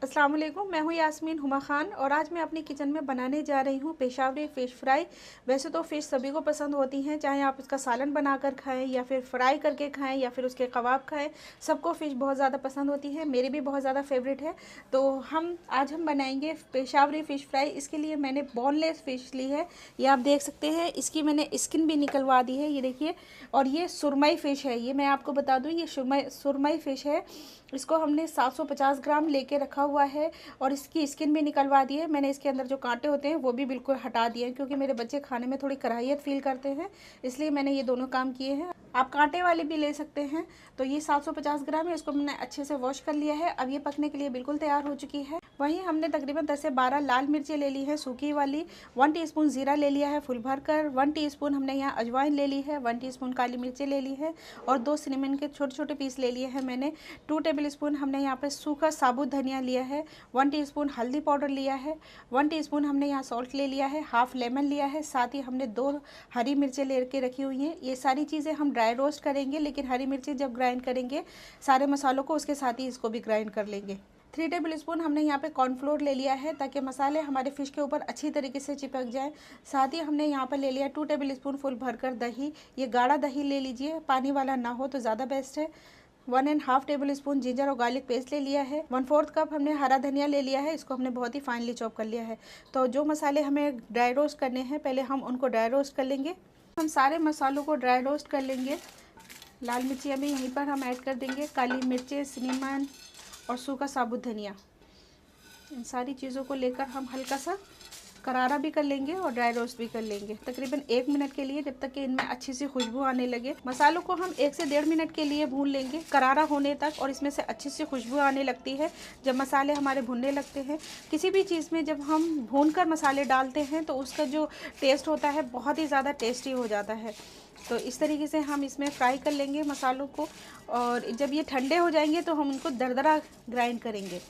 अस्सलाम वालेकुम, मैं हूँ यास्मीन हुमा खान और आज मैं अपनी किचन में बनाने जा रही हूँ पेशावरी फ़िश फ्राई। वैसे तो फ़िश सभी को पसंद होती हैं, चाहे आप उसका सालन बनाकर खाएं या फिर फ्राई करके खाएं या फिर उसके कबाब खाएं, सबको फ़िश बहुत ज़्यादा पसंद होती है। मेरी भी बहुत ज़्यादा फेवरेट है। तो आज हम बनाएंगे पेशावरी फ़िश फ्राई। इसके लिए मैंने बोनलेस फ़िश ली है, ये आप देख सकते हैं। इसकी मैंने स्किन भी निकलवा दी है, ये देखिए। और ये सुरमई फ़िश है, ये मैं आपको बता दूँ, ये सुरमई फ़िश है। इसको हमने 750 ग्राम लेके रखा हुआ है और इसकी स्किन भी निकलवा दी है। मैंने इसके अंदर जो कांटे होते हैं वो भी बिल्कुल हटा दिए हैं, क्योंकि मेरे बच्चे खाने में थोड़ी कराहियत फील करते हैं, इसलिए मैंने ये दोनों काम किए हैं। आप कांटे वाले भी ले सकते हैं। तो ये 750 ग्राम है, इसको मैंने अच्छे से वॉश कर लिया है। अब ये पकने के लिए बिल्कुल तैयार हो चुकी है। वहीं हमने तकरीबन 10 से 12 लाल मिर्चें ले ली है सूखी वाली, 1 टीस्पून ज़ीरा ले लिया है फुल भर कर, 1 टीस्पून हमने यहाँ अजवाइन ले ली है, 1 टीस्पून काली मिर्चें ले ली है और 2 सिनेमन के छोटे छोटे पीस ले लिए हैं मैंने। 2 टेबल स्पून हमने यहाँ पे सूखा साबुत धनिया लिया है, 1 टीस्पून हल्दी पाउडर लिया है, 1 टीस्पून हमने यहाँ सॉल्ट ले लिया है, हाफ लेमन लिया है, साथ ही हमने 2 हरी मिर्चें लेके रखी हुई हैं। ये सारी चीज़ें हम ड्राई रोस्ट करेंगे, लेकिन हरी मिर्चें जब ग्राइंड करेंगे सारे मसालों को, उसके साथ ही इसको भी ग्राइंड कर लेंगे। 3 टेबल स्पून हमने यहाँ पे कॉर्नफ्लोर ले लिया है, ताकि मसाले हमारे फ़िश के ऊपर अच्छी तरीके से चिपक जाए। साथ ही हमने यहाँ पर ले लिया 2 टेबल स्पून फुल भरकर दही। ये गाढ़ा दही ले लीजिए, पानी वाला ना हो तो ज़्यादा बेस्ट है। 1.5 टेबल स्पून जिंजर और गार्लिक पेस्ट ले लिया है। 1/4 कप हमने हरा धनिया ले लिया है, इसको हमने बहुत ही फाइनली चॉप कर लिया है। तो जो मसाले हमें ड्राई रोस्ट करने हैं, पहले हम उनको ड्राई रोस्ट कर लेंगे। हम सारे मसालों को ड्राई रोस्ट कर लेंगे। लाल मिर्ची अभी यहीं पर हम ऐड कर देंगे, काली मिर्चें, सिनेमन और सूखा साबुत धनिया। इन सारी चीज़ों को लेकर हम हल्का सा करारा भी कर लेंगे और ड्राई रोस्ट भी कर लेंगे, तकरीबन 1 मिनट के लिए, जब तक कि इनमें अच्छी सी खुशबू आने लगे। मसालों को हम 1 से 1.5 मिनट के लिए भून लेंगे, करारा होने तक, और इसमें से अच्छी सी खुशबू आने लगती है जब मसाले हमारे भुनने लगते हैं। किसी भी चीज़ में जब हम भून कर मसाले डालते हैं तो उसका जो टेस्ट होता है बहुत ही ज़्यादा टेस्टी हो जाता है। तो इस तरीके से हम इसमें फ्राई कर लेंगे मसालों को, और जब ये ठंडे हो जाएंगे तो हम उनको दरदरा ग्राइंड करेंगे।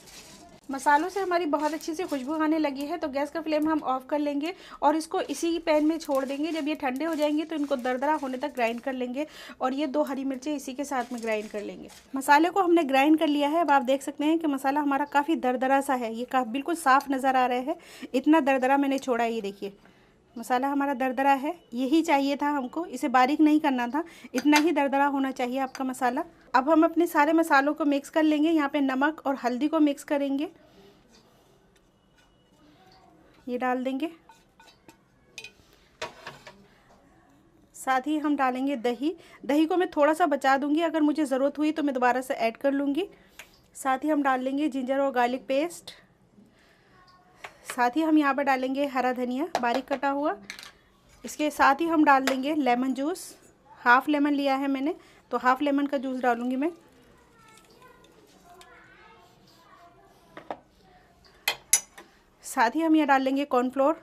मसालों से हमारी बहुत अच्छी सी खुशबू आने लगी है, तो गैस का फ्लेम हम ऑफ कर लेंगे और इसको इसी पैन में छोड़ देंगे। जब ये ठंडे हो जाएंगे तो इनको दरदरा होने तक ग्राइंड कर लेंगे, और ये 2 हरी मिर्चें इसी के साथ में ग्राइंड कर लेंगे। मसाले को हमने ग्राइंड कर लिया है। अब आप देख सकते हैं कि मसाला हमारा काफ़ी दरदरा सा है, ये बिल्कुल साफ़ नज़र आ रहा है। इतना दरदरा मैंने छोड़ा है, ये देखिए मसाला हमारा दरदरा है। यही चाहिए था हमको, इसे बारीक नहीं करना था, इतना ही दरदरा होना चाहिए आपका मसाला। अब हम अपने सारे मसालों को मिक्स कर लेंगे। यहाँ पे नमक और हल्दी को मिक्स करेंगे, ये डाल देंगे। साथ ही हम डालेंगे दही। दही को मैं थोड़ा सा बचा दूंगी, अगर मुझे ज़रूरत हुई तो मैं दोबारा से ऐड कर लूँगी। साथ ही हम डाल लेंगे जिंजर और गार्लिक पेस्ट। साथ ही हम यहाँ पर डालेंगे हरा धनिया बारीक कटा हुआ। इसके साथ ही हम डाल देंगे लेमन जूस। हाफ़ लेमन लिया है मैंने, तो हाफ़ लेमन का जूस डालूंगी मैं। साथ ही हम यहाँ डाल लेंगे कॉर्नफ्लोर,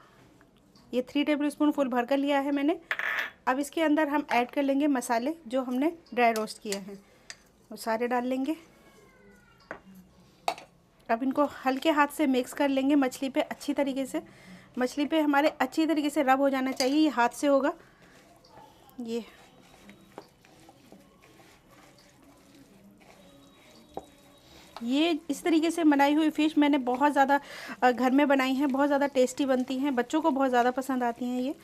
ये 3 टेबल स्पून फुल भर कर लिया है मैंने। अब इसके अंदर हम ऐड कर लेंगे मसाले जो हमने ड्राई रोस्ट किए हैं, वो सारे डाल लेंगे। अब इनको हल्के हाथ से मिक्स कर लेंगे मछली पे अच्छी तरीके से। मछली पे हमारे अच्छी तरीके से रब हो जाना चाहिए, ये हाथ से होगा। ये इस तरीके से बनाई हुई फ़िश मैंने बहुत ज़्यादा घर में बनाई हैं, बहुत ज़्यादा टेस्टी बनती हैं, बच्चों को बहुत ज़्यादा पसंद आती हैं ये।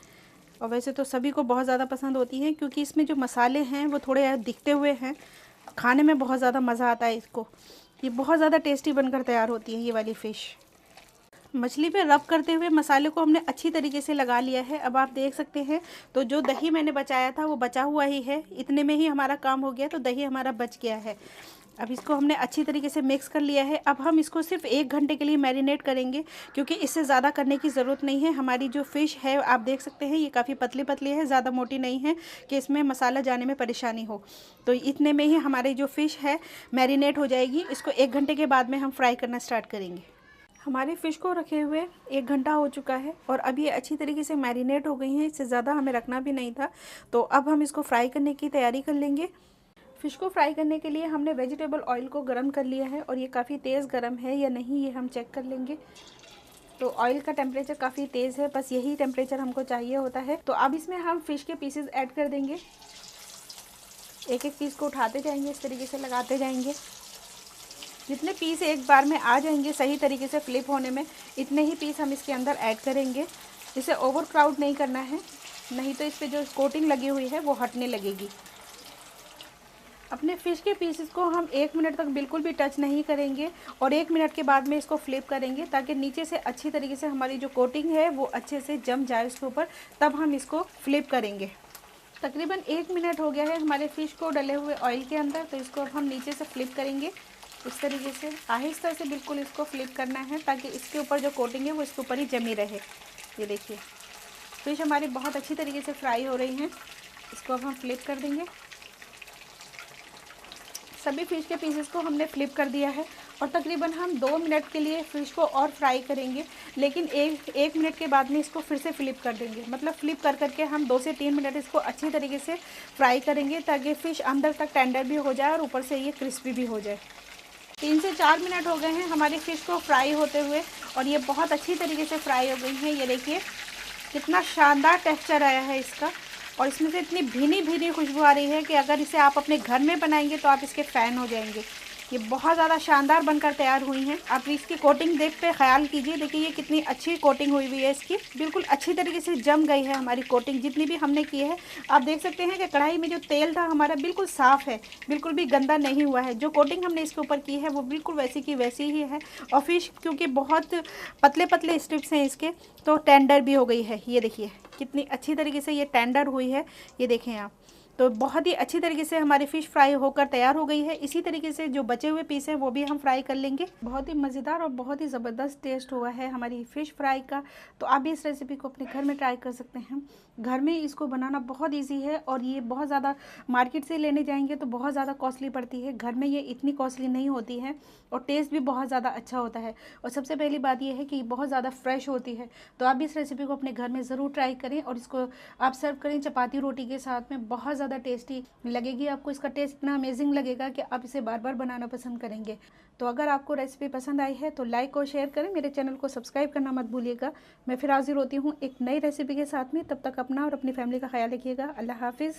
और वैसे तो सभी को बहुत ज़्यादा पसंद होती हैं, क्योंकि इसमें जो मसाले हैं वो थोड़े दिखते हुए हैं, खाने में बहुत ज़्यादा मज़ा आता है इसको। ये बहुत ज़्यादा टेस्टी बनकर तैयार होती है ये वाली फ़िश। मछली पे रब करते हुए मसाले को हमने अच्छी तरीके से लगा लिया है। अब आप देख सकते हैं, तो जो दही मैंने बचाया था वो बचा हुआ ही है, इतने में ही हमारा काम हो गया, तो दही हमारा बच गया है। अब इसको हमने अच्छी तरीके से मिक्स कर लिया है। अब हम इसको सिर्फ 1 घंटे के लिए मैरिनेट करेंगे, क्योंकि इससे ज़्यादा करने की ज़रूरत नहीं है। हमारी जो फ़िश है आप देख सकते हैं, ये काफ़ी पतली पतली है, ज़्यादा मोटी नहीं है कि इसमें मसाला जाने में परेशानी हो। तो इतने में ही हमारी जो फ़िश है मैरिनेट हो जाएगी। इसको 1 घंटे के बाद में हम फ्राई करना स्टार्ट करेंगे। हमारी फ़िश को रखे हुए 1 घंटा हो चुका है और अब ये अच्छी तरीके से मैरिनेट हो गई हैं, इससे ज़्यादा हमें रखना भी नहीं था। तो अब हम इसको फ्राई करने की तैयारी कर लेंगे। फ़िश को फ्राई करने के लिए हमने वेजिटेबल ऑयल को गर्म कर लिया है, और ये काफ़ी तेज़ गर्म है या नहीं ये हम चेक कर लेंगे। तो ऑयल का टेम्परेचर काफ़ी तेज़ है, बस यही टेम्परेचर हमको चाहिए होता है। तो अब इसमें हम फ़िश के पीसेस ऐड कर देंगे। एक एक पीस को उठाते जाएंगे, इस तरीके से लगाते जाएंगे। जितने पीस एक बार में आ जाएंगे सही तरीके से फ्लिप होने में, इतने ही पीस हम इसके अंदर ऐड करेंगे। इसे ओवर क्राउड नहीं करना है, नहीं तो इस पर जो कोटिंग लगी हुई है वो हटने लगेगी। अपने फ़िश के पीसेस को हम 1 मिनट तक बिल्कुल भी टच नहीं करेंगे और 1 मिनट के बाद में इसको फ्लिप करेंगे ताकि नीचे से अच्छी तरीके से हमारी जो कोटिंग है वो अच्छे से जम जाए उसके ऊपर, तब हम इसको फ्लिप करेंगे। तकरीबन 1 मिनट हो गया है हमारे फ़िश को डले हुए ऑयल के अंदर, तो इसको अब हम नीचे से फ्लिप करेंगे। इस तरीके से आहिस्ता से बिल्कुल इसको फ्लिप करना है ताकि इसके ऊपर जो कोटिंग है वो इसके ऊपर ही जमी रहे। ये देखिए फ़िश हमारी बहुत अच्छी तरीके से फ्राई हो रही हैं। इसको अब हम फ्लिप कर देंगे। सभी फ़िश के पीसेस को हमने फ्लिप कर दिया है और तकरीबन हम 2 मिनट के लिए फ़िश को और फ्राई करेंगे, लेकिन एक मिनट के बाद में इसको फिर से फ्लिप कर देंगे। मतलब फ्लिप कर करके हम 2 से 3 मिनट इसको अच्छी तरीके से फ्राई करेंगे ताकि फ़िश अंदर तक टेंडर भी हो जाए और ऊपर से ये क्रिस्पी भी हो जाए। 3 से 4 मिनट हो गए हैं हमारी फ़िश को फ्राई होते हुए और ये बहुत अच्छी तरीके से फ्राई हो गई हैं। ये देखिए कितना शानदार टेक्सचर आया है इसका और इसमें से इतनी भीनी भीनी खुशबू आ रही है कि अगर इसे आप अपने घर में बनाएंगे तो आप इसके फ़ैन हो जाएंगे। ये बहुत ज़्यादा शानदार बनकर तैयार हुई हैं। आप इसकी कोटिंग देख पे ख्याल कीजिए, देखिए ये कितनी अच्छी कोटिंग हुई है इसकी, बिल्कुल अच्छी तरीके से जम गई है हमारी कोटिंग जितनी भी हमने की है। आप देख सकते हैं कि कढ़ाई में जो तेल था हमारा बिल्कुल साफ़ है, बिल्कुल भी गंदा नहीं हुआ है। जो कोटिंग हमने इसके ऊपर की है वो बिल्कुल वैसी की वैसी ही है और फ़िश क्योंकि बहुत पतले पतले स्ट्रिप्स हैं इसके, तो टेंडर भी हो गई है। ये देखिए कितनी अच्छी तरीके से ये टेंडर हुई है। ये देखें आप, तो बहुत ही अच्छी तरीके से हमारी फ़िश फ्राई होकर तैयार हो गई है। इसी तरीके से जो बचे हुए पीस हैं वो भी हम फ्राई कर लेंगे। बहुत ही मज़ेदार और बहुत ही ज़बरदस्त टेस्ट हुआ है हमारी फ़िश फ्राई का। तो आप भी इस रेसिपी को अपने घर में ट्राई कर सकते हैं। घर में इसको बनाना बहुत ईजी है और ये बहुत ज़्यादा मार्केट से लेने जाएंगे तो बहुत ज़्यादा कॉस्टली पड़ती है। घर में ये इतनी कॉस्टली नहीं होती है और टेस्ट भी बहुत ज़्यादा अच्छा होता है। और सबसे पहली बात यह है कि बहुत ज़्यादा फ्रेश होती है। तो आप भी इस रेसिपी को अपने घर में ज़रूर ट्राई करें और इसको आप सर्व करें चपाती रोटी के साथ में, बहुत ज़्यादा टेस्टी लगेगी आपको। इसका टेस्ट इतना अमेजिंग लगेगा कि आप इसे बार बार बनाना पसंद करेंगे। तो अगर आपको रेसिपी पसंद आई है तो लाइक और शेयर करें, मेरे चैनल को सब्सक्राइब करना मत भूलिएगा। मैं फिर हाजिर होती हूँ एक नई रेसिपी के साथ में। तब तक अपना और अपनी फैमिली का ख्याल रखिएगा। अल्लाह हाफिज़।